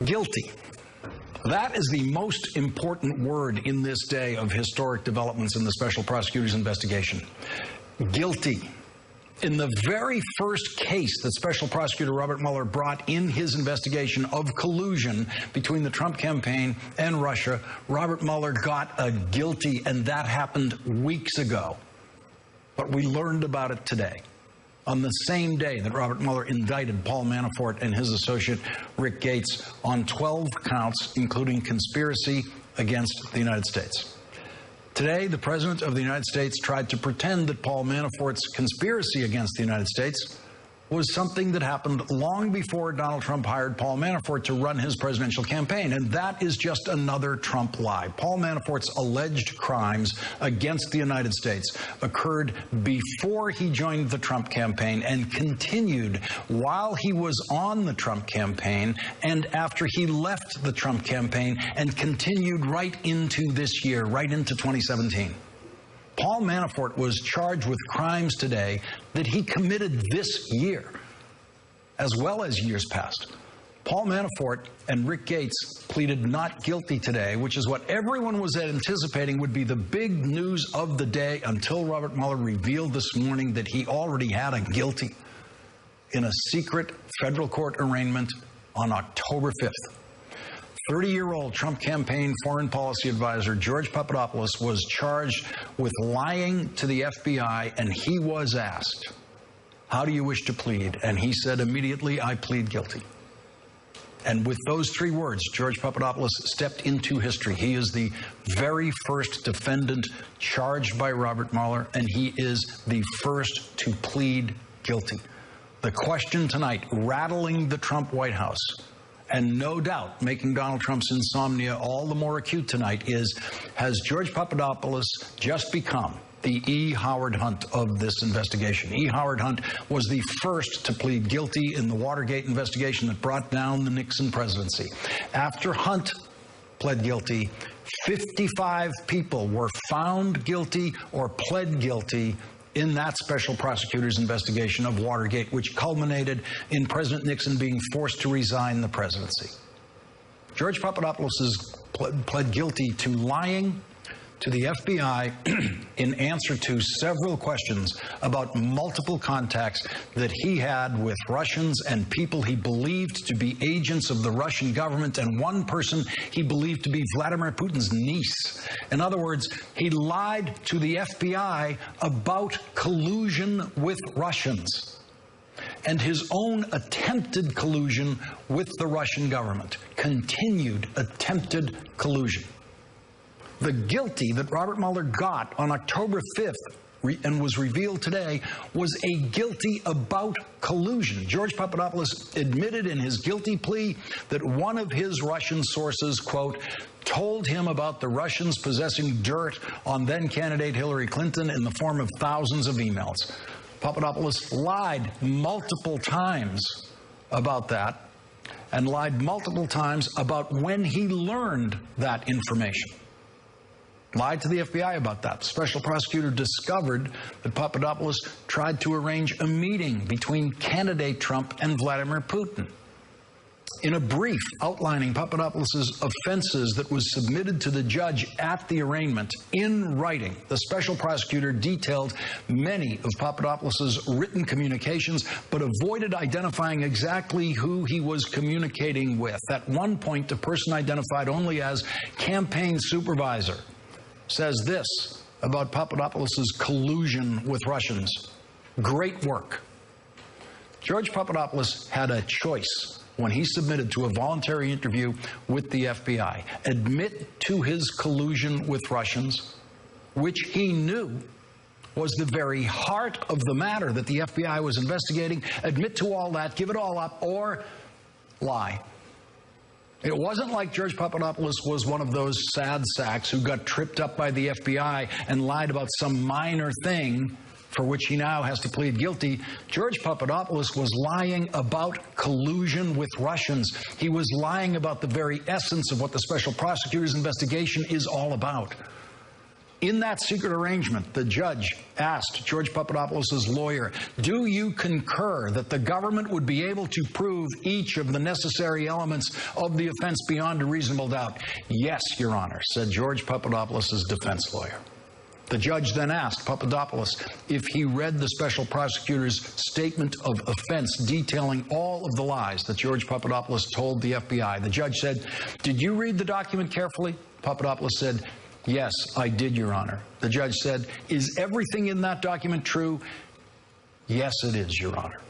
Guilty. That is the most important word in this day of historic developments in the special prosecutor's investigation. Guilty. In the very first case that Special Prosecutor Robert Mueller brought in his investigation of collusion between the Trump campaign and Russia, Robert Mueller got a guilty, and that happened weeks ago. But we learned about it today, on the same day that Robert Mueller indicted Paul Manafort and his associate Rick Gates on 12 counts, including conspiracy against the United States. Today, the President of the United States tried to pretend that Paul Manafort's conspiracy against the United States was something that happened long before Donald Trump hired Paul Manafort to run his presidential campaign. And that is just another Trump lie. Paul Manafort's alleged crimes against the United States occurred before he joined the Trump campaign and continued while he was on the Trump campaign and after he left the Trump campaign and continued right into this year, right into 2017. Paul Manafort was charged with crimes today that he committed this year, as well as years past. Paul Manafort and Rick Gates pleaded not guilty today, which is what everyone was anticipating would be the big news of the day, until Robert Mueller revealed this morning that he already had a guilty in a secret federal court arraignment on October 5th. 30-year-old Trump campaign foreign policy advisor George Papadopoulos was charged with lying to the FBI, and he was asked, "How do you wish to plead?" And he said immediately, "I plead guilty." And with those three words, George Papadopoulos stepped into history. He is the very first defendant charged by Robert Mueller, and he is the first to plead guilty. The question tonight, rattling the Trump White House, and no doubt making Donald Trump's insomnia all the more acute tonight, is, has George Papadopoulos just become the E. Howard Hunt of this investigation? E. Howard Hunt was the first to plead guilty in the Watergate investigation that brought down the Nixon presidency. After Hunt pled guilty, 55 people were found guilty or pled guilty in that special prosecutor's investigation of Watergate, which culminated in President Nixon being forced to resign the presidency. George Papadopoulos has pled guilty to lying to the FBI in answer to several questions about multiple contacts that he had with Russians and people he believed to be agents of the Russian government, and one person he believed to be Vladimir Putin's niece. In other words, he lied to the FBI about collusion with Russians and his own attempted collusion with the Russian government, continued attempted collusion. The guilty that Robert Mueller got on October 5th and was revealed today was a guilty about collusion. George Papadopoulos admitted in his guilty plea that one of his Russian sources, quote, told him about the Russians possessing dirt on then-candidate Hillary Clinton in the form of thousands of emails. Papadopoulos lied multiple times about that, and lied multiple times about when he learned that information. Lied to the FBI about that. Special prosecutor discovered that Papadopoulos tried to arrange a meeting between candidate Trump and Vladimir Putin. In a brief outlining Papadopoulos' offenses that was submitted to the judge at the arraignment in writing, the special prosecutor detailed many of Papadopoulos' written communications, but avoided identifying exactly who he was communicating with. At one point, the person identified only as campaign supervisor says this about Papadopoulos' collusion with Russians: great work. George Papadopoulos had a choice when he submitted to a voluntary interview with the FBI. Admit to his collusion with Russians, which he knew was the very heart of the matter that the FBI was investigating. Admit to all that, give it all up, or lie. It wasn't like George Papadopoulos was one of those sad sacks who got tripped up by the FBI and lied about some minor thing for which he now has to plead guilty. George Papadopoulos was lying about collusion with Russians. He was lying about the very essence of what the special prosecutor's investigation is all about. In that secret arrangement, the judge asked George Papadopoulos' lawyer, do you concur that the government would be able to prove each of the necessary elements of the offense beyond a reasonable doubt? Yes, Your Honor, said George Papadopoulos' defense lawyer. The judge then asked Papadopoulos if he read the special prosecutor's statement of offense detailing all of the lies that George Papadopoulos told the FBI. The judge said, did you read the document carefully? Papadopoulos said, yes, I did, Your Honor. The judge said, is everything in that document true? Yes, it is, Your Honor.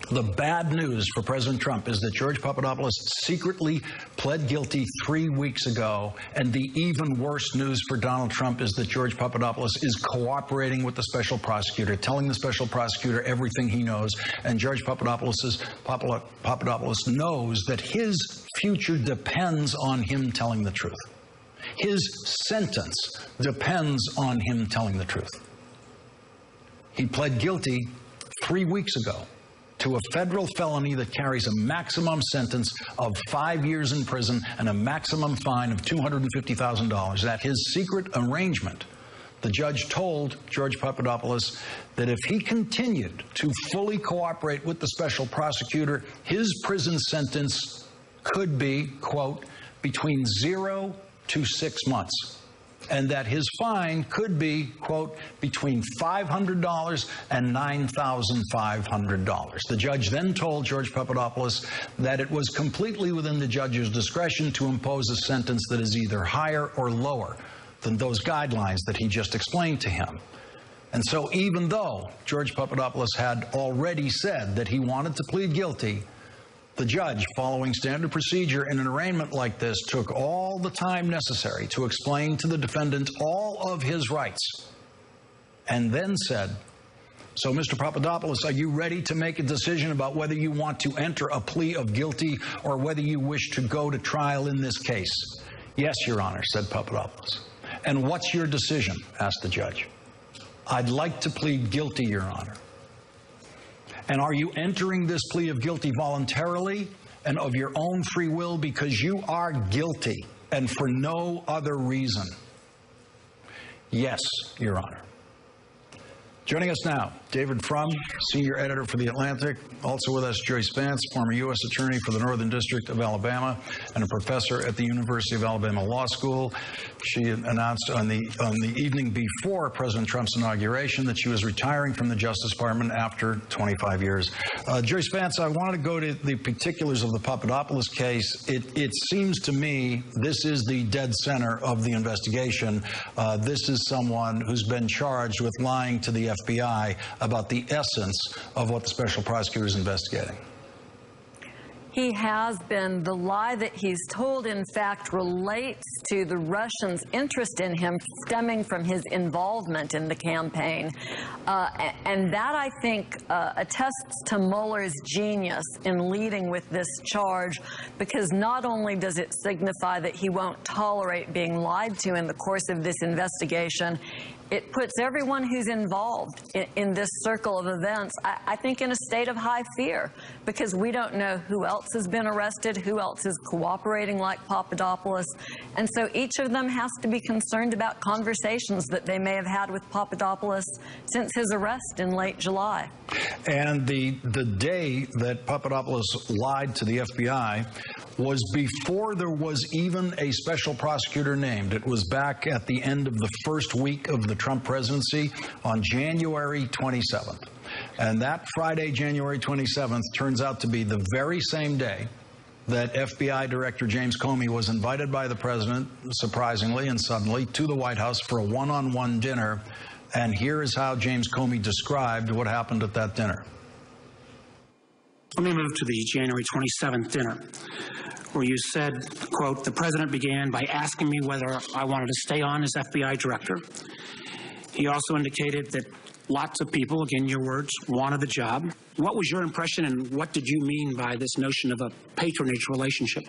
The bad news for President Trump is that George Papadopoulos secretly pled guilty 3 weeks ago, and the even worse news for Donald Trump is that George Papadopoulos is cooperating with the special prosecutor, telling the special prosecutor everything he knows, and George Papadopoulos knows that his future depends on him telling the truth. His sentence depends on him telling the truth. He pled guilty 3 weeks ago to a federal felony that carries a maximum sentence of 5 years in prison and a maximum fine of $250,000. At his secret arrangement, the judge told George Papadopoulos that if he continued to fully cooperate with the special prosecutor, his prison sentence could be, quote, between 0 to 6 months, and that his fine could be, quote, between $500 and $9,500. The judge then told George Papadopoulos that it was completely within the judge's discretion to impose a sentence that is either higher or lower than those guidelines that he just explained to him. And so even though George Papadopoulos had already said that he wanted to plead guilty, the judge, following standard procedure in an arraignment like this, took all the time necessary to explain to the defendant all of his rights, and then said, so, Mr. Papadopoulos, are you ready to make a decision about whether you want to enter a plea of guilty or whether you wish to go to trial in this case? Yes, Your Honor, said Papadopoulos. And what's your decision? Asked the judge. I'd like to plead guilty, Your Honor. And are you entering this plea of guilty voluntarily and of your own free will because you are guilty and for no other reason? Yes, Your Honor. Joining us now, David Frum, senior editor for The Atlantic. Also with us, Joyce Vance, former U.S. attorney for the Northern District of Alabama and a professor at the University of Alabama Law School. She announced on the evening before President Trump's inauguration that she was retiring from the Justice Department after 25 years. Joyce Vance, I want to go to the particulars of the Papadopoulos case. It seems to me this is the dead center of the investigation. This is someone who's been charged with lying to the FBI about the essence of what the special prosecutor is investigating. He has been. The lie that he's told, in fact, relates to the Russians' interest in him stemming from his involvement in the campaign. And that, I think, attests to Mueller's genius in leading with this charge, because not only does it signify that he won't tolerate being lied to in the course of this investigation, it puts everyone who's involved in this circle of events, I think, in a state of high fear, because we don't know who else has been arrested, who else is cooperating like Papadopoulos. And so each of them has to be concerned about conversations that they may have had with Papadopoulos since his arrest in late July. And the day that Papadopoulos lied to the FBI was before there was even a special prosecutor named. It was back at the end of the first week of the Trump presidency on January 27th. And that Friday, January 27th, turns out to be the very same day that FBI Director James Comey was invited by the president, surprisingly and suddenly, to the White House for a one-on-one dinner. And here is how James Comey described what happened at that dinner. Let me move to the January 27th dinner, where you said, quote, the president began by asking me whether I wanted to stay on as FBI director. He also indicated that lots of people, again your words, wanted the job. What was your impression, and what did you mean by this notion of a patronage relationship?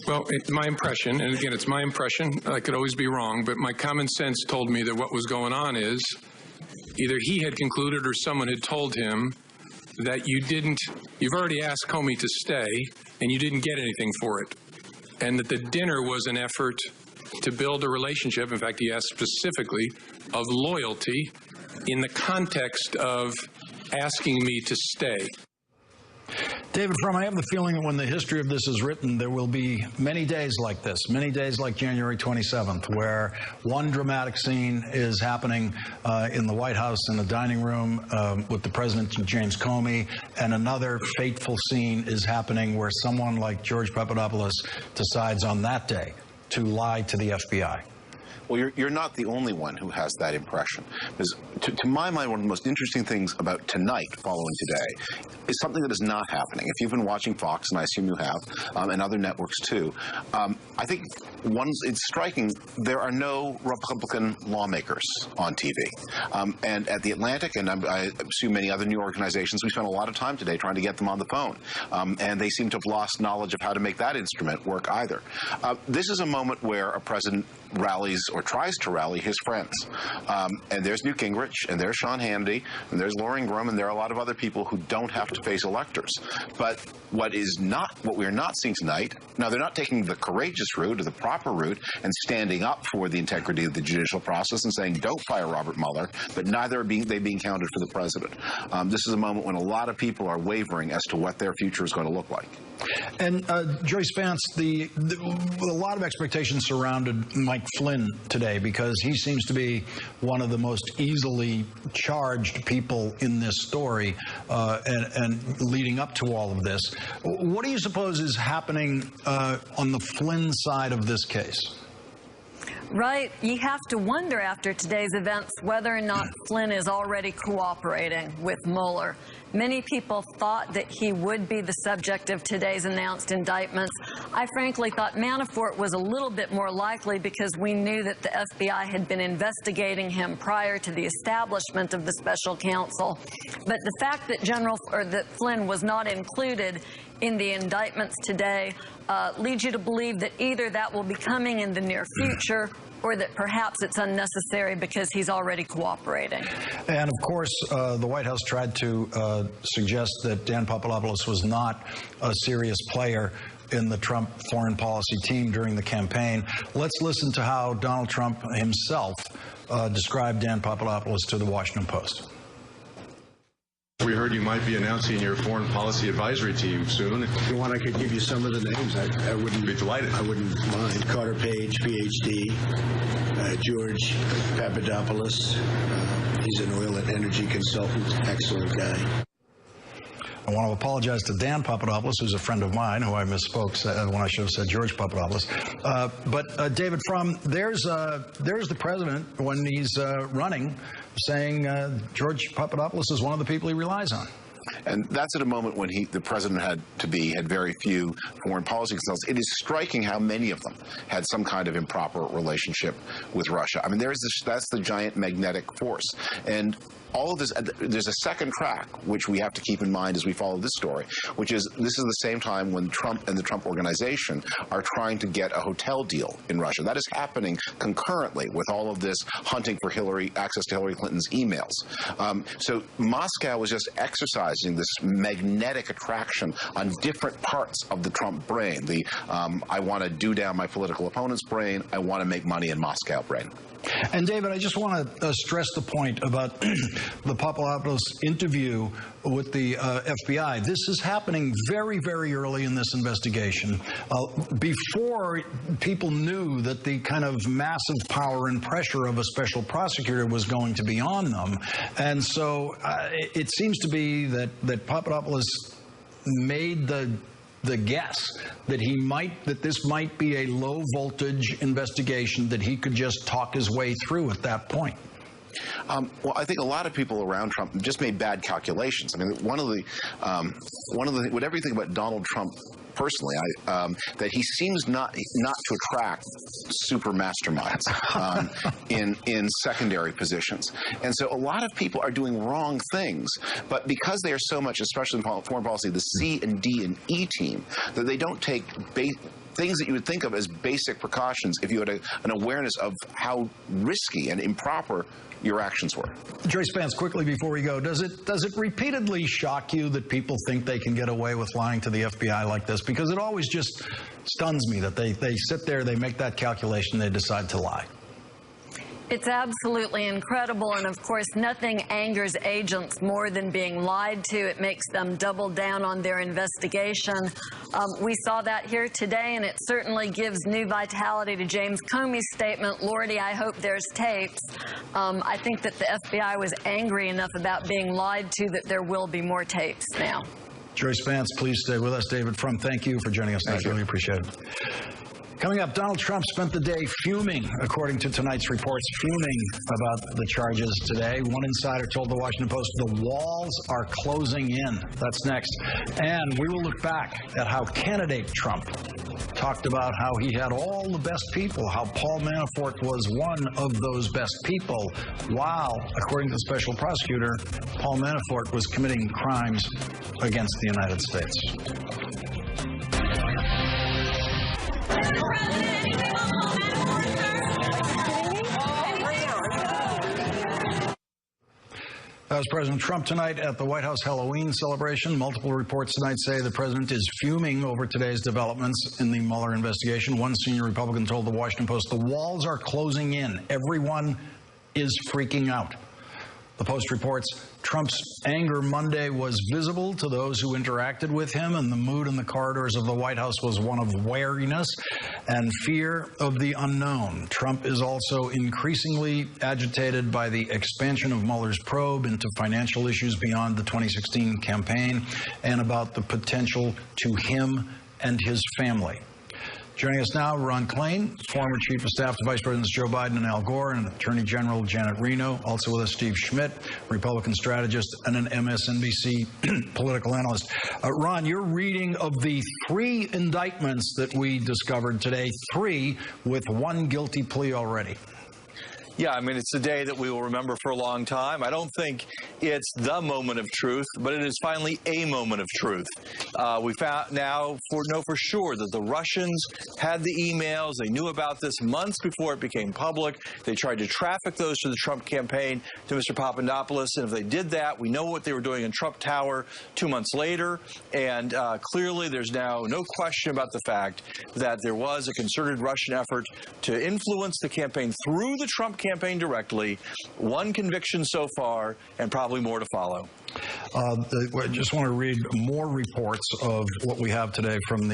Well, my impression, and again, it's my impression, I could always be wrong, but my common sense told me that what was going on is either he had concluded or someone had told him that you've already asked Comey to stay and you didn't get anything for it, and that the dinner was an effort to build a relationship. In fact, he asked specifically of loyalty in the context of asking me to stay. David Frum, I have the feeling that when the history of this is written, there will be many days like this, many days like January 27th, where one dramatic scene is happening in the White House in the dining room with the President and James Comey, and another fateful scene is happening where someone like George Papadopoulos decides on that day to lie to the FBI. Well, you're not the only one who has that impression. Because to my mind, one of the most interesting things about tonight, following today, is something that is not happening. If you've been watching Fox, and I assume you have, and other networks too, I think it's striking, there are no Republican lawmakers on TV. And at The Atlantic, and I assume many other new organizations, we spent a lot of time today trying to get them on the phone. And they seem to have lost knowledge of how to make that instrument work either. This is a moment where a president rallies or tries to rally his friends. And there's Newt Gingrich, and there's Sean Hannity, and there's Lauren Graham, and there are a lot of other people who don't have to face electors. But what we're not seeing tonight, now they're not taking the courageous route or the proper route and standing up for the integrity of the judicial process and saying don't fire Robert Mueller, but neither are they being counted for the president. This is a moment when a lot of people are wavering as to what their future is going to look like. And Joyce Vance, a lot of expectations surrounded Mike Flynn today because he seems to be one of the most easily charged people in this story and leading up to all of this. What do you suppose is happening on the Flynn side of this case? Right. You have to wonder after today's events whether or not Flynn is already cooperating with Mueller. Many people thought that he would be the subject of today's announced indictments. I frankly thought Manafort was a little bit more likely because we knew that the FBI had been investigating him prior to the establishment of the special counsel. But the fact that that Flynn was not included in the indictments today leads you to believe that either that will be coming in the near future or that perhaps it's unnecessary because he's already cooperating. And, of course, the White House tried to suggest that Dan Papadopoulos was not a serious player in the Trump foreign policy team during the campaign. Let's listen to how Donald Trump himself described Dan Papadopoulos to the Washington Post. We heard you might be announcing your foreign policy advisory team soon. If you want, I could give you some of the names. I wouldn't be delighted. I wouldn't mind. Carter Page, PhD. George Papadopoulos. He's an oil and energy consultant. Excellent guy. I want to apologize to Dan Papadopoulos, who's a friend of mine, who I misspoke when I should have said George Papadopoulos. But David Frum, there's the president when he's running, saying George Papadopoulos is one of the people he relies on. And that's at a moment when the president had very few foreign policy consultants. It is striking how many of them had some kind of improper relationship with Russia. I mean, that's the giant magnetic force. And all of this, there's a second track, which we have to keep in mind as we follow this story, which is this is the same time when Trump and the Trump organization are trying to get a hotel deal in Russia. That is happening concurrently with all of this hunting for access to Hillary Clinton's emails. So Moscow was just exercising this magnetic attraction on different parts of the Trump brain. I want to do down my political opponent's brain. I want to make money in Moscow brain. And, David, I just want to stress the point about the Papadopoulos interview with the FBI. This is happening very, very early in this investigation, before people knew that the kind of massive power and pressure of a special prosecutor was going to be on them. And so it seems to be that Papadopoulos made the guess that this might be a low voltage investigation that he could just talk his way through at that point. Well, I think a lot of people around Trump just made bad calculations. I mean, whatever you think about Donald Trump personally, that he seems not to attract super masterminds in secondary positions. And so a lot of people are doing wrong things, but because they are so much, especially in foreign policy, the C and D and E team, that they don't take things that you would think of as basic precautions if you had an awareness of how risky and improper your actions were. Joyce Vance, quickly before we go, does it repeatedly shock you that people think they can get away with lying to the FBI like this? Because it always just stuns me that they sit there, they make that calculation, they decide to lie. It's absolutely incredible, and of course nothing angers agents more than being lied to. It makes them double down on their investigation. We saw that here today, and it certainly gives new vitality to James Comey's statement, "Lordy, I hope there's tapes." I think that the FBI was angry enough about being lied to that there will be more tapes now. Joyce Vance, please stay with us. David Frum, thank you for joining us tonight. Really appreciate it. Coming up, Donald Trump spent the day fuming, according to tonight's reports, fuming about the charges today. One insider told the Washington Post the walls are closing in. That's next. And we will look back at how candidate Trump talked about how he had all the best people, how Paul Manafort was one of those best people, while, according to the special prosecutor, Paul Manafort was committing crimes against the United States. As President Trump tonight at the White House Halloween celebration. Multiple reports tonight say the president is fuming over today's developments in the Mueller investigation. One senior Republican told the Washington Post the walls are closing in. Everyone is freaking out. The Post reports Trump's anger Monday was visible to those who interacted with him, and the mood in the corridors of the White House was one of wariness and fear of the unknown. Trump is also increasingly agitated by the expansion of Mueller's probe into financial issues beyond the 2016 campaign and about the potential to him and his family. Joining us now, Ron Klain, former Chief of Staff to Vice Presidents Joe Biden and Al Gore, and Attorney General Janet Reno. Also with us, Steve Schmidt, Republican strategist and an MSNBC political analyst. Ron, your reading of the 3 indictments that we discovered today, 3 with 1 guilty plea already. Yeah, I mean, it's a day that we will remember for a long time. I don't think it's the moment of truth, but it is finally a moment of truth. We know for sure that the Russians had the emails. They knew about this months before it became public. They tried to traffic those to the Trump campaign, to Mr. Papadopoulos, and if they did that, we know what they were doing in Trump Tower 2 months later, and clearly there's now no question about the fact that there was a concerted Russian effort to influence the campaign through the Trump campaign directly. 1 conviction so far, and probably more to follow. I just want to read more reports of what we have today from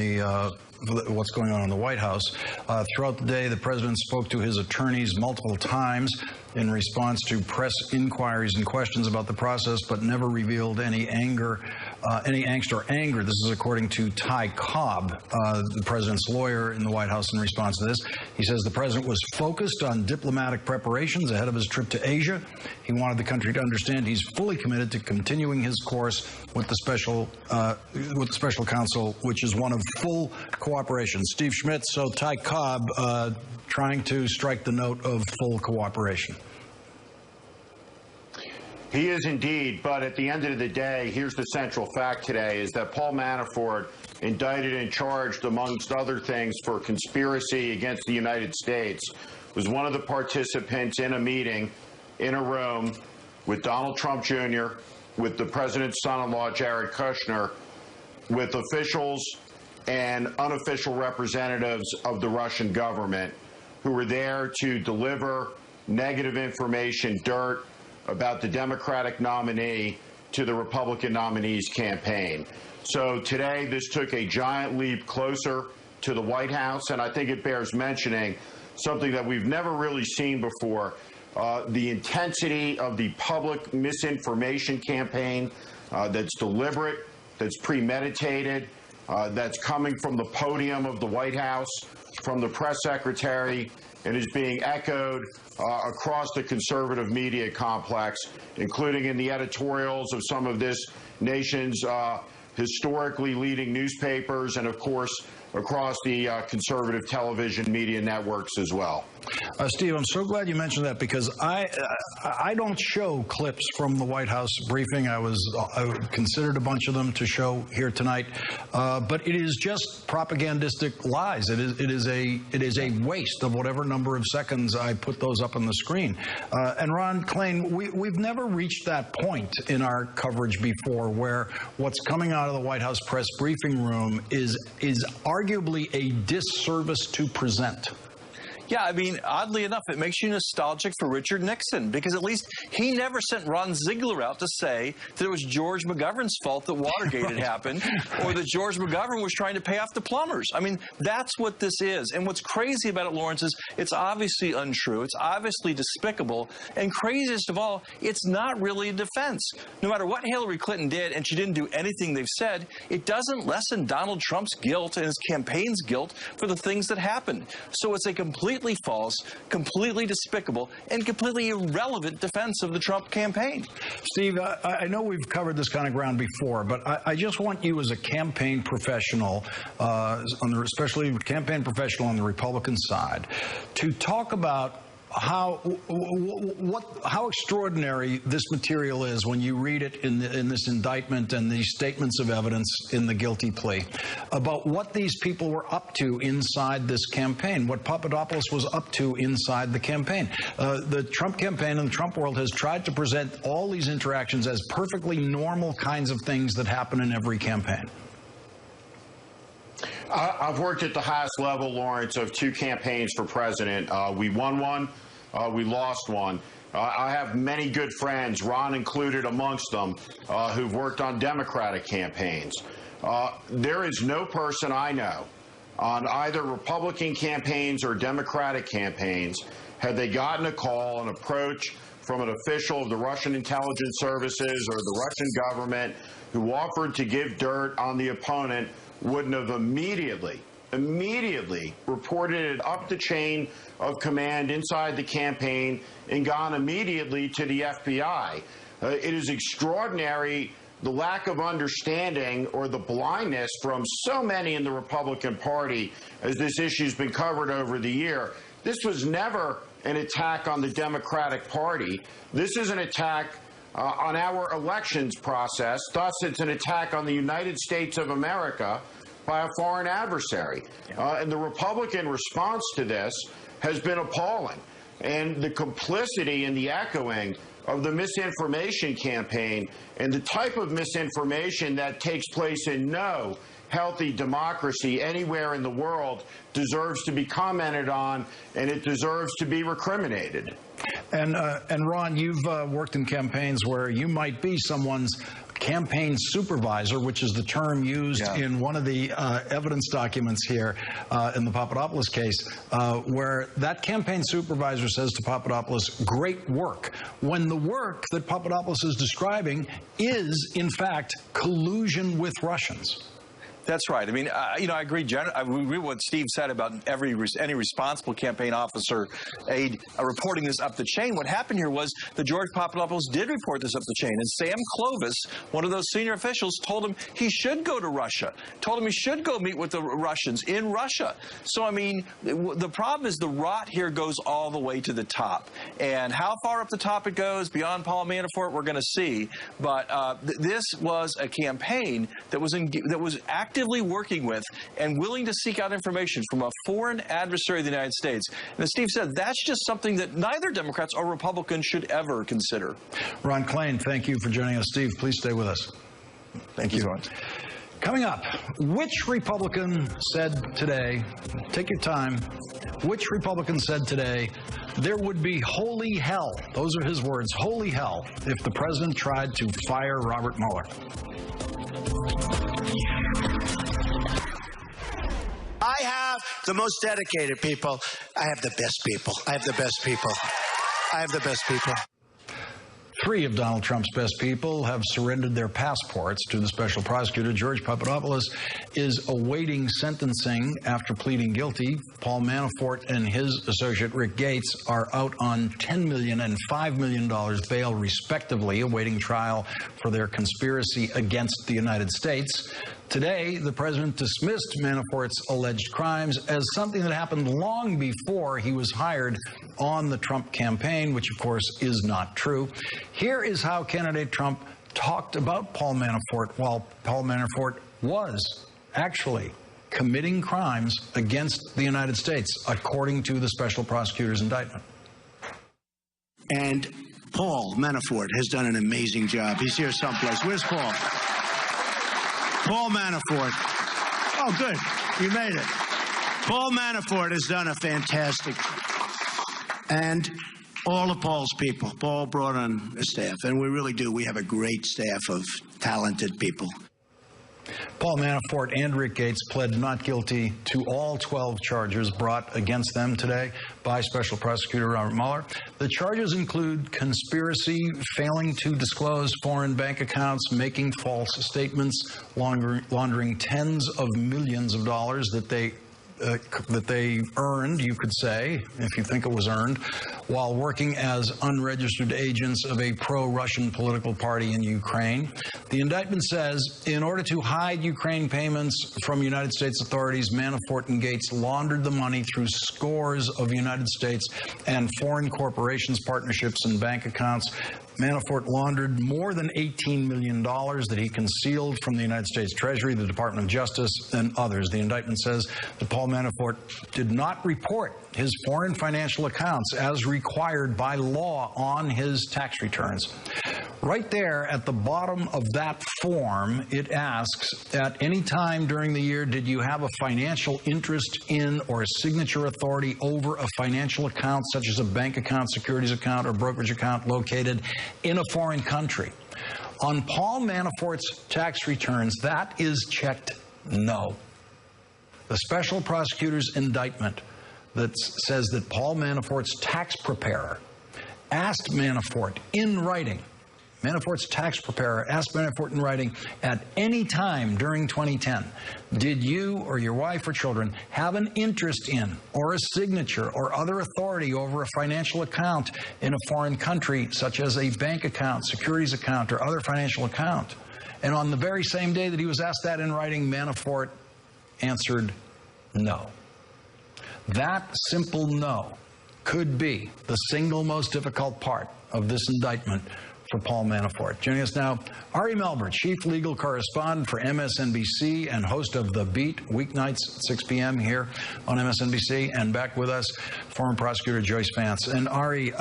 what's going on in the White House. Throughout the day, the president spoke to his attorneys multiple times in response to press inquiries and questions about the process, but never revealed any angst or anger. This is according to Ty Cobb, the president's lawyer in the White House, in response to this. He says the president was focused on diplomatic preparations ahead of his trip to Asia. He wanted the country to understand he's fully committed to continuing his course with the special counsel, which is one of full cooperation. Steve Schmidt, so Ty Cobb trying to strike the note of full cooperation. He is indeed, but at the end of the day, here's the central fact today, is that Paul Manafort, indicted and charged, amongst other things, for conspiracy against the United States, was one of the participants in a meeting in a room with Donald Trump Jr., with the president's son-in-law, Jared Kushner, with officials and unofficial representatives of the Russian government who were there to deliver negative information, dirt, about the Democratic nominee to the Republican nominee's campaign. So today, this took a giant leap closer to the White House, and I think it bears mentioning something that we've never really seen before, the intensity of the public misinformation campaign that's deliberate, that's premeditated, that's coming from the podium of the White House, from the press secretary, and is being echoed across the conservative media complex, including in the editorials of some of this nation's historically leading newspapers, and of course across the conservative television media networks as well. Steve, I'm so glad you mentioned that, because I don't show clips from the White House briefing. I considered a bunch of them to show here tonight, but it is just propagandistic lies. It is a waste of whatever number of seconds I put those up on the screen. And Ron Klain, we've never reached that point in our coverage before where what's coming out of the White House press briefing room is arguably a disservice to present. Yeah, I mean, oddly enough, it makes you nostalgic for Richard Nixon, because at least he never sent Ron Ziegler out to say that it was George McGovern's fault that Watergate had happened, or that George McGovern was trying to pay off the plumbers. I mean, that's what this is. And what's crazy about it, Lawrence, is it's obviously untrue. It's obviously despicable. And craziest of all, it's not really a defense. No matter what Hillary Clinton did, and she didn't do anything they've said, it doesn't lessen Donald Trump's guilt and his campaign's guilt for the things that happened. So it's a completely false, completely despicable, and completely irrelevant defense of the Trump campaign. Steve, I know we've covered this kind of ground before, but I just want you as a campaign professional, especially campaign professional on the Republican side, to talk about how extraordinary this material is when you read it in this indictment and these statements of evidence in the guilty plea about what these people were up to inside this campaign, what Papadopoulos was up to inside the campaign. The Trump campaign and the Trump world has tried to present all these interactions as perfectly normal kinds of things that happen in every campaign. I've worked at the highest level, Lawrence, of 2 campaigns for president. We won one, we lost one. I have many good friends, Ron included amongst them, who've worked on Democratic campaigns. There is no person I know on either Republican campaigns or Democratic campaigns, had they gotten a call, an approach from an official of the Russian intelligence services or the Russian government who offered to give dirt on the opponent, wouldn't have immediately reported it up the chain of command inside the campaign and gone immediately to the FBI. It is extraordinary the lack of understanding or the blindness from so many in the Republican Party as this issue's been covered over the year. This was never an attack on the Democratic Party. This is an attack on our elections process. Thus, it's an attack on the United States of America by a foreign adversary. And the Republican response to this has been appalling. And the complicity and the echoing of the misinformation campaign and the type of misinformation that takes place in no healthy democracy anywhere in the world deserves to be commented on, and it deserves to be recriminated. And Ron, you've worked in campaigns where you might be someone's campaign supervisor, which is the term used in one of the evidence documents here in the Papadopoulos case, where that campaign supervisor says to Papadopoulos, "Great work," when the work that Papadopoulos is describing is, in fact, collusion with Russians. That's right. I mean, I agree. I agree with what Steve said about any responsible campaign officer aide reporting this up the chain. What happened here was that George Papadopoulos did report this up the chain, and Sam Clovis, one of those senior officials, told him he should go to Russia, told him he should go meet with the Russians in Russia. So, I mean, the problem is the rot here goes all the way to the top. And how far up the top it goes beyond Paul Manafort, we're going to see. But this was a campaign that was actively working with and willing to seek out information from a foreign adversary of the United States. And as Steve said, that's just something that neither Democrats or Republicans should ever consider. Ron Klain, thank you for joining us. Steve, please stay with us. Thank you. Coming up, which Republican said today, take your time, which Republican said today, there would be holy hell, those are his words, holy hell, if the president tried to fire Robert Mueller. I have the most dedicated people. I have the best people. I have the best people. I have the best people. 3 of Donald Trump's best people have surrendered their passports to the special prosecutor. George Papadopoulos is awaiting sentencing after pleading guilty. Paul Manafort and his associate Rick Gates are out on $10 million and $5 million bail, respectively, awaiting trial for their conspiracy against the United States. Today, the president dismissed Manafort's alleged crimes as something that happened long before he was hired on the Trump campaign, which, of course, is not true. Here is how candidate Trump talked about Paul Manafort while Paul Manafort was actually committing crimes against the United States, according to the special prosecutor's indictment. And Paul Manafort has done an amazing job. He's here someplace. Where's Paul? Paul Manafort. Oh, good. You made it. Paul Manafort has done a fantastic, and all of Paul's people. Paul brought on a staff, and we really do. We have a great staff of talented people. Paul Manafort and Rick Gates pled not guilty to all 12 charges brought against them today by Special Prosecutor Robert Mueller. The charges include conspiracy, failing to disclose foreign bank accounts, making false statements, laundering tens of millions of dollars that they earned, you could say, if you think it was earned, while working as unregistered agents of a pro-Russian political party in Ukraine. The indictment says, in order to hide Ukraine payments from United States authorities, Manafort and Gates laundered the money through scores of United States and foreign corporations, partnerships, and bank accounts. Manafort laundered more than $18 million that he concealed from the United States Treasury, the Department of Justice, and others. The indictment says that Paul Manafort did not report his foreign financial accounts as required by law on his tax returns. Right there at the bottom of that form, it asks, at any time during the year, did you have a financial interest in or a signature authority over a financial account, such as a bank account, securities account, or brokerage account located in a foreign country? On Paul Manafort's tax returns, that is checked no. The special prosecutor's indictment that says that Paul Manafort's tax preparer asked Manafort in writing, Manafort's tax preparer asked Manafort in writing, at any time during 2010, did you or your wife or children have an interest in or a signature or other authority over a financial account in a foreign country, such as a bank account, securities account, or other financial account? And on the very same day that he was asked that in writing, Manafort answered no. That simple no could be the single most difficult part of this indictment for Paul Manafort. Joining us now, Ari Melber, chief legal correspondent for MSNBC and host of The Beat, weeknights at 6 p.m. here on MSNBC, and back with us, former prosecutor Joyce Vance. And Ari,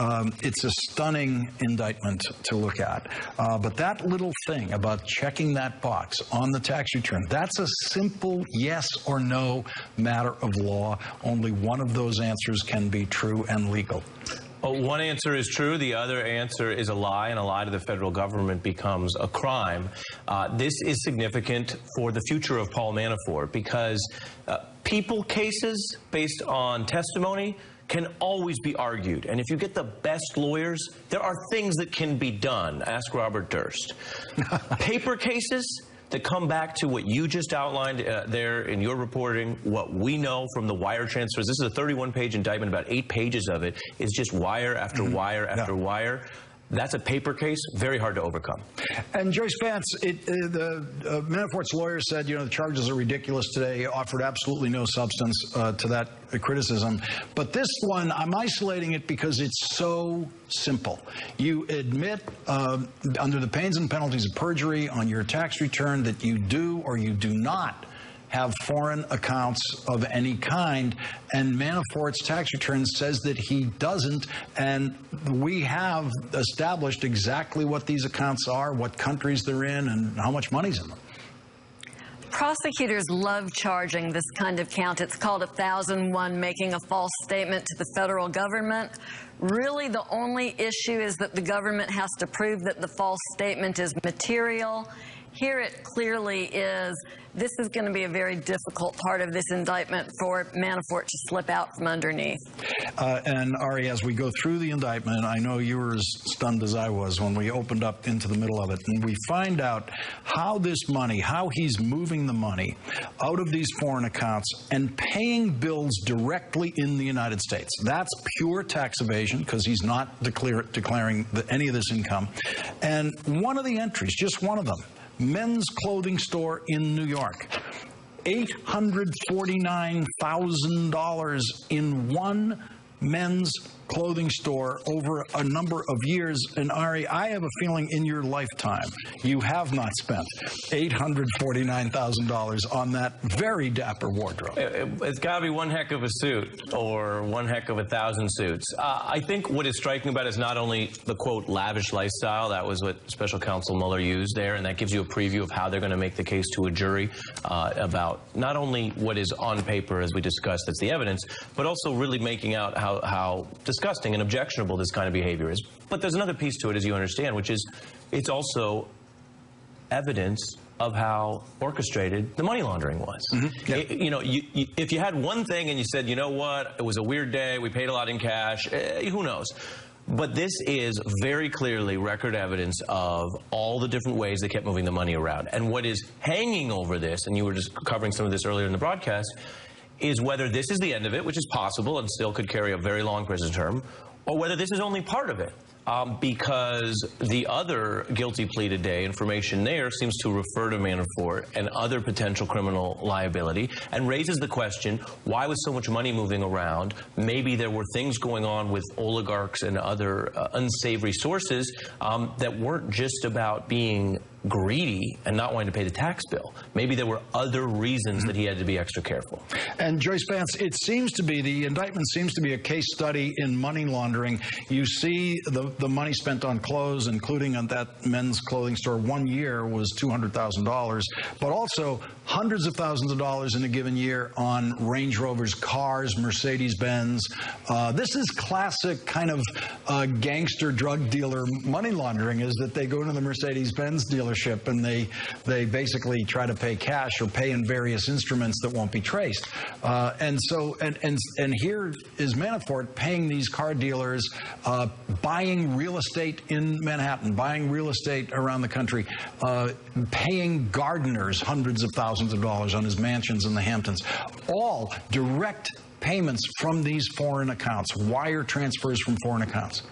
it's a stunning indictment to look at, but that little thing about checking that box on the tax return, that's a simple yes or no matter of law. Only one of those answers can be true and legal. Well, one answer is true, the other answer is a lie, and a lie to the federal government becomes a crime. This is significant for the future of Paul Manafort because people cases based on testimony can always be argued. And if you get the best lawyers, there are things that can be done. Ask Robert Durst. Paper cases that come back to what you just outlined there in your reporting, what we know from the wire transfers. This is a 31-page indictment. About 8 pages of it is just wire after wire after wire. That's a paper case, very hard to overcome. And Joyce Vance, Manafort's lawyer said, the charges are ridiculous today, offered absolutely no substance to that criticism. But this one, I'm isolating it because it's so simple. You admit under the pains and penalties of perjury on your tax return that you do or you do not have foreign accounts of any kind, and Manafort's tax return says that he doesn't, and we have established exactly what these accounts are, what countries they're in, and how much money's in them. Prosecutors love charging this kind of count. It's called 1001, making a false statement to the federal government. Really, the only issue is that the government has to prove that the false statement is material. here it clearly is. This is going to be a very difficult part of this indictment for Manafort to slip out from underneath. And Ari, as we go through the indictment, I know you were as stunned as I was when we opened up into the middle of it, and we find out how this money, how he's moving the money out of these foreign accounts and paying bills directly in the United States. That's pure tax evasion because he's not declaring any of this income. And one of the entries, just one of them, men's clothing store in New York, $849,000 in one men's clothing store over a number of years. And Ari, I have a feeling in your lifetime you have not spent $849,000 on that very dapper wardrobe. It's got to be one heck of a suit or one heck of 1,000 suits. I think what is striking about it is not only the, quote, lavish lifestyle. That was what Special Counsel Mueller used there, and that gives you a preview of how they're going to make the case to a jury about not only what is on paper, as we discussed, that's the evidence, but also really making out how disgusting and objectionable this kind of behavior is. But there's another piece to it, as you understand, which is it's also evidence of how orchestrated the money laundering was. Mm-hmm. Yeah. You know, if you had one thing and you said, you know what, it was a weird day, we paid a lot in cash, who knows? But this is very clearly record evidence of all the different ways they kept moving the money around. And what is hanging over this, and you were just covering some of this earlier in the broadcast, is whether this is the end of it, which is possible and still could carry a very long prison term, or whether this is only part of it. Because the other guilty plea today, information there, seems to refer to Manafort and other potential criminal liability and raises the question, why was so much money moving around? Maybe there were things going on with oligarchs and other unsavory sources that weren't just about being greedy and not wanting to pay the tax bill. Maybe there were other reasons that he had to be extra careful. And Joyce Vance, it seems to be, the indictment seems to be a case study in money laundering. You see the money spent on clothes, including on that men's clothing store, 1 year was $200,000, but also hundreds of thousands of dollars in a given year on Range Rovers, cars, Mercedes-Benz. This is classic kind of gangster drug dealer money laundering, is that they go to the Mercedes-Benz dealership and they basically try to pay cash or pay in various instruments that won't be traced. And here is Manafort paying these car dealers, buying real estate in Manhattan, buying real estate around the country, paying gardeners hundreds of thousands of dollars on his mansions in the Hamptons, all direct payments from these foreign accounts, wire transfers from foreign accounts.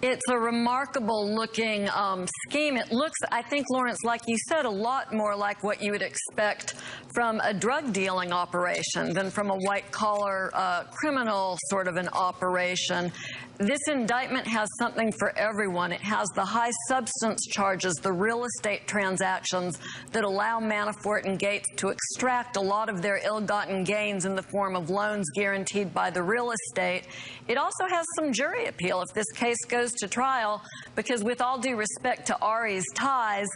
It's a remarkable looking scheme. It looks, I think, Lawrence, like you said, a lot more like what you would expect from a drug dealing operation than from a white collar criminal sort of an operation. This indictment has something for everyone. It has the high substance charges, the real estate transactions that allow Manafort and Gates to extract a lot of their ill-gotten gains in the form of loans guaranteed by the real estate. It also has some jury appeal if this case goes to trial, because with all due respect to Ari's ties,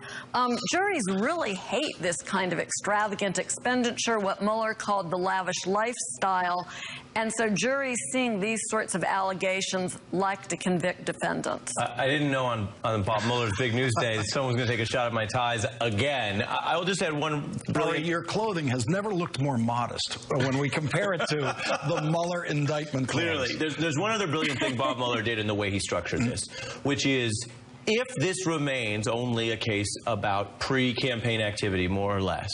juries really hate this kind of extravagant expenditure, what Mueller called the lavish lifestyle. And so juries seeing these sorts of allegations like to convict defendants. I didn't know on Bob Mueller's big news day that someone was going to take a shot at my ties again. I will just add one brilliant... Your clothing has never looked more modest when we compare it to the Mueller indictment. Clearly. There's one other brilliant thing Bob Mueller did in the way he structured this, which is, if this remains only a case about pre-campaign activity, more or less,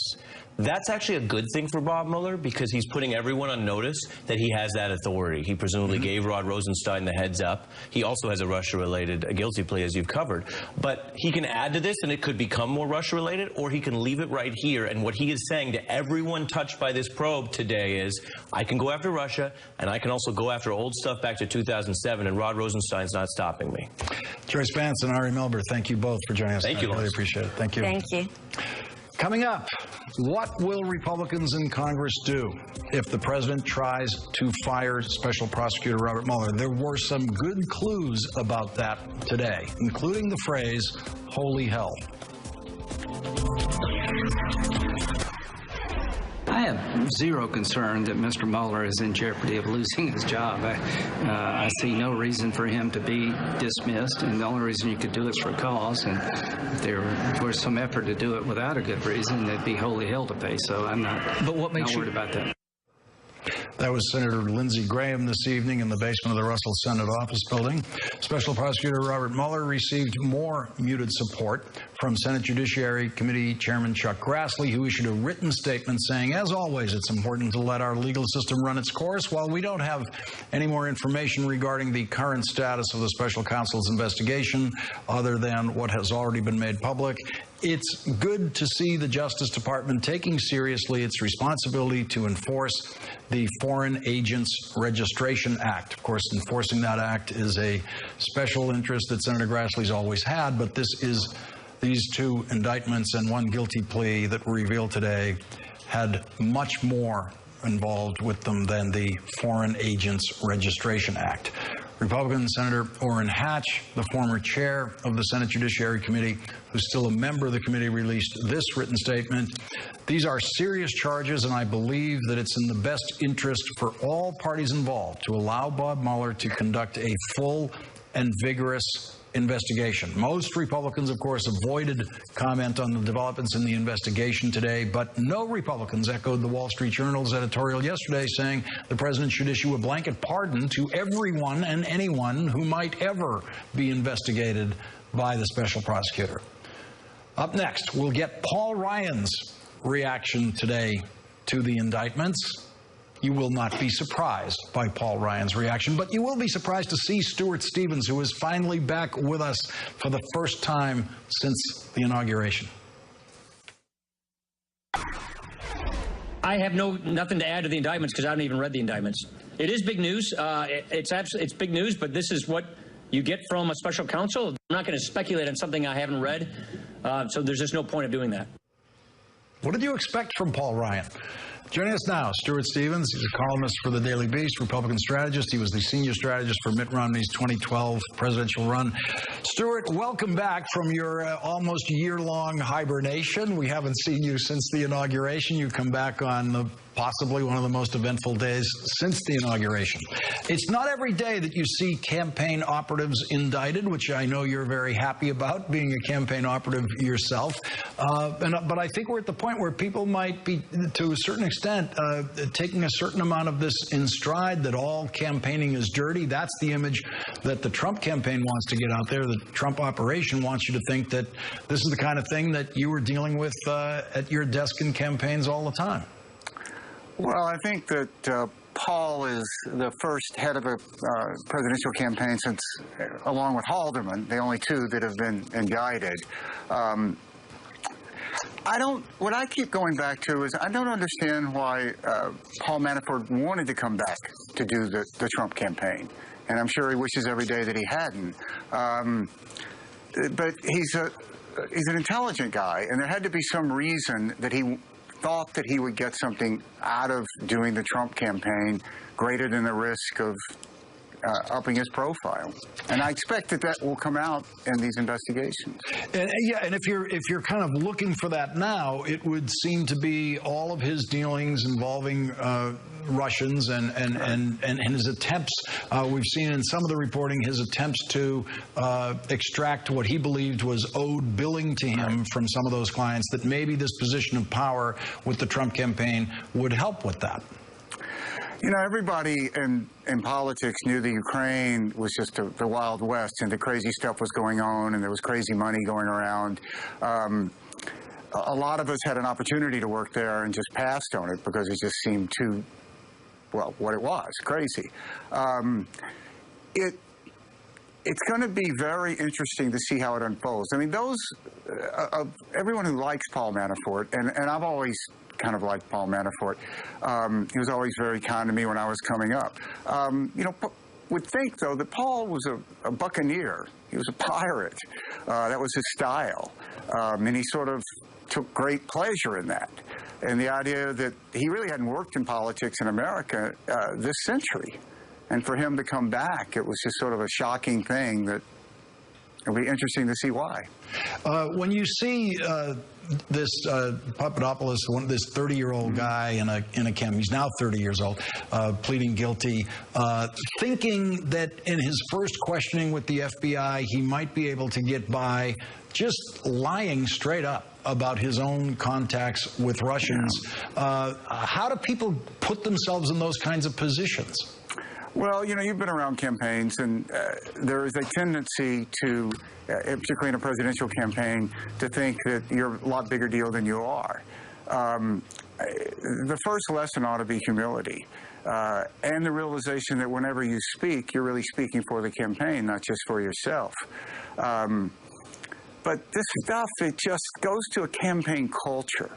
that's actually a good thing for Bob Mueller, because he's putting everyone on notice that he has that authority. He presumably gave Rod Rosenstein the heads up. He also has a Russia-related guilty plea, as you've covered. But he can add to this, and it could become more Russia-related, or he can leave it right here. And what he is saying to everyone touched by this probe today is, I can go after Russia, and I can also go after old stuff back to 2007, and Rod Rosenstein's not stopping me. Joyce Vance and Ari Melber, thank you both for joining us. Thank you, I really appreciate it. Thank you. Thank you. Coming up, what will Republicans in Congress do if the president tries to fire Special Prosecutor Robert Mueller? There were some good clues about that today, including the phrase, holy hell. I have zero concern that Mr. Mueller is in jeopardy of losing his job. I see no reason for him to be dismissed, and the only reason you could do it is for a cause. And if there was some effort to do it without a good reason, they'd be wholly hell to pay. So I'm not worried about that. That was Senator Lindsey Graham this evening in the basement of the Russell Senate office building. Special Prosecutor Robert Mueller received more muted support from Senate Judiciary Committee Chairman Chuck Grassley, who issued a written statement saying, as always, it's important to let our legal system run its course. While we don't have any more information regarding the current status of the special counsel's investigation, other than what has already been made public, it's good to see the Justice Department taking seriously its responsibility to enforce the Foreign Agents Registration Act. Of course, enforcing that act is a special interest that Senator Grassley's always had, but these two indictments and one guilty plea that were revealed today had much more involved with them than the Foreign Agents Registration Act. Republican Senator Orrin Hatch, the former chair of the Senate Judiciary Committee, who's still a member of the committee, released this written statement. These are serious charges, and I believe that it's in the best interest for all parties involved to allow Bob Mueller to conduct a full and vigorous investigation. Most Republicans, of course, avoided comment on the developments in the investigation today, but no Republicans echoed the Wall Street Journal's editorial yesterday saying the president should issue a blanket pardon to everyone and anyone who might ever be investigated by the special prosecutor. Up next, we'll get Paul Ryan's reaction today to the indictments. You will not be surprised by Paul Ryan's reaction, but you will be surprised to see Stuart Stevens, who is finally back with us for the first time since the inauguration. I have nothing to add to the indictments because I haven't even read the indictments. It is big news. It's big news, but this is what you get from a special counsel. I'm not going to speculate on something I haven't read, so there's just no point of doing that. What did you expect from Paul Ryan? Joining us now, Stuart Stevens. He's a columnist for the Daily Beast, Republican strategist. He was the senior strategist for Mitt Romney's 2012 presidential run. Stuart, welcome back from your almost year-long hibernation. We haven't seen you since the inauguration. You come back on possibly one of the most eventful days since the inauguration. It's not every day that you see campaign operatives indicted, which I know you're very happy about, being a campaign operative yourself. But I think we're at the point where people might be, to a certain extent, taking a certain amount of this in stride, that all campaigning is dirty. That's the image that the Trump campaign wants to get out there. The Trump operation wants you to think that this is the kind of thing that you were dealing with at your desk in campaigns all the time. Well, I think that Paul is the first head of a presidential campaign since, along with Haldeman, the only two that have been indicted. What I keep going back to is I don't understand why Paul Manafort wanted to come back to do the Trump campaign. And I'm sure he wishes every day that he hadn't. But he's an intelligent guy, and there had to be some reason that he thought that he would get something out of doing the Trump campaign greater than the risk of upping his profile. And I expect that will come out in these investigations. And if you're kind of looking for that now, it would seem to be all of his dealings involving Russians and his attempts, we've seen in some of the reporting, his attempts to extract what he believed was owed billing to him from some of those clients, that maybe this position of power with the Trump campaign would help with that. You know, everybody in politics knew the Ukraine was just the Wild West, and the crazy stuff was going on, and there was crazy money going around. A lot of us had an opportunity to work there and just passed on it because it just seemed too, well, what it was, crazy. It's going to be very interesting to see how it unfolds. I mean, everyone who likes Paul Manafort, and I've always kind of liked Paul Manafort. He was always very kind to me when I was coming up. You know, would think, though, that Paul was a buccaneer. He was a pirate. That was his style. And he sort of took great pleasure in that. And the idea that he really hadn't worked in politics in America this century. And for him to come back, it was just sort of a shocking thing that it'll be interesting to see why. When you see this Papadopoulos, this 30-year-old guy in a camp, he's now 30 years old, pleading guilty, thinking that in his first questioning with the FBI, he might be able to get by just lying straight up about his own contacts with Russians. How do people put themselves in those kinds of positions? Well, you know, you've been around campaigns, and there is a tendency to, particularly in a presidential campaign, to think that you're a lot bigger deal than you are. The first lesson ought to be humility, and the realization that whenever you speak, you're really speaking for the campaign, not just for yourself. But this stuff, it just goes to a campaign culture.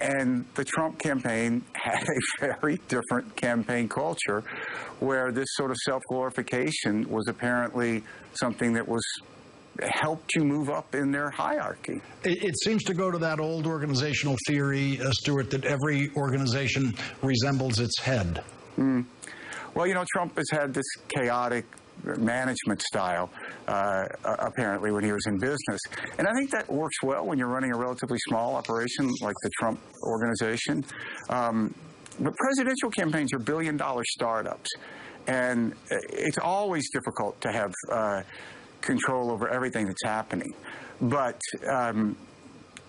And the Trump campaign had a very different campaign culture where this sort of self-glorification was apparently something that was helped you move up in their hierarchy. It seems to go to that old organizational theory, Stuart, that every organization resembles its head. Well, you know, Trump has had this chaotic management style, apparently, when he was in business. And I think that works well when you're running a relatively small operation like the Trump organization. But presidential campaigns are billion-dollar startups. And it's always difficult to have control over everything that's happening. But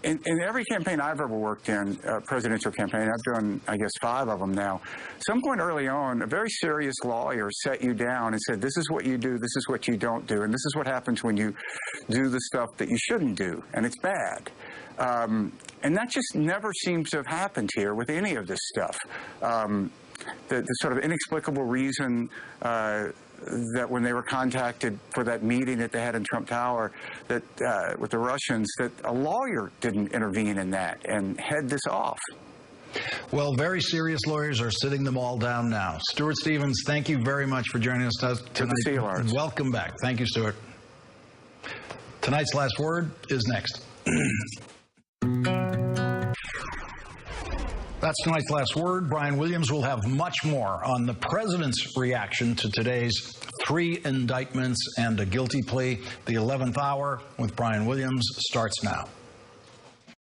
in every campaign I've ever worked in, presidential campaign, I've done, I guess, 5 of them now. Some point early on, a very serious lawyer set you down and said, this is what you do, this is what you don't do, and this is what happens when you do the stuff that you shouldn't do, and it's bad. And that just never seems to have happened here with any of this stuff. The sort of inexplicable reason that when they were contacted for that meeting that they had in Trump Tower that with the Russians, that a lawyer didn't intervene in that and head this off. Well, very serious lawyers are sitting them all down now. Stuart Stevens, thank you very much for joining us tonight. Good to see you, Lawrence. Welcome back. Thank you, Stuart. Tonight's last word is next. That's tonight's last word. Brian Williams will have much more on the president's reaction to today's 3 indictments and a guilty plea. The 11th hour with Brian Williams starts now.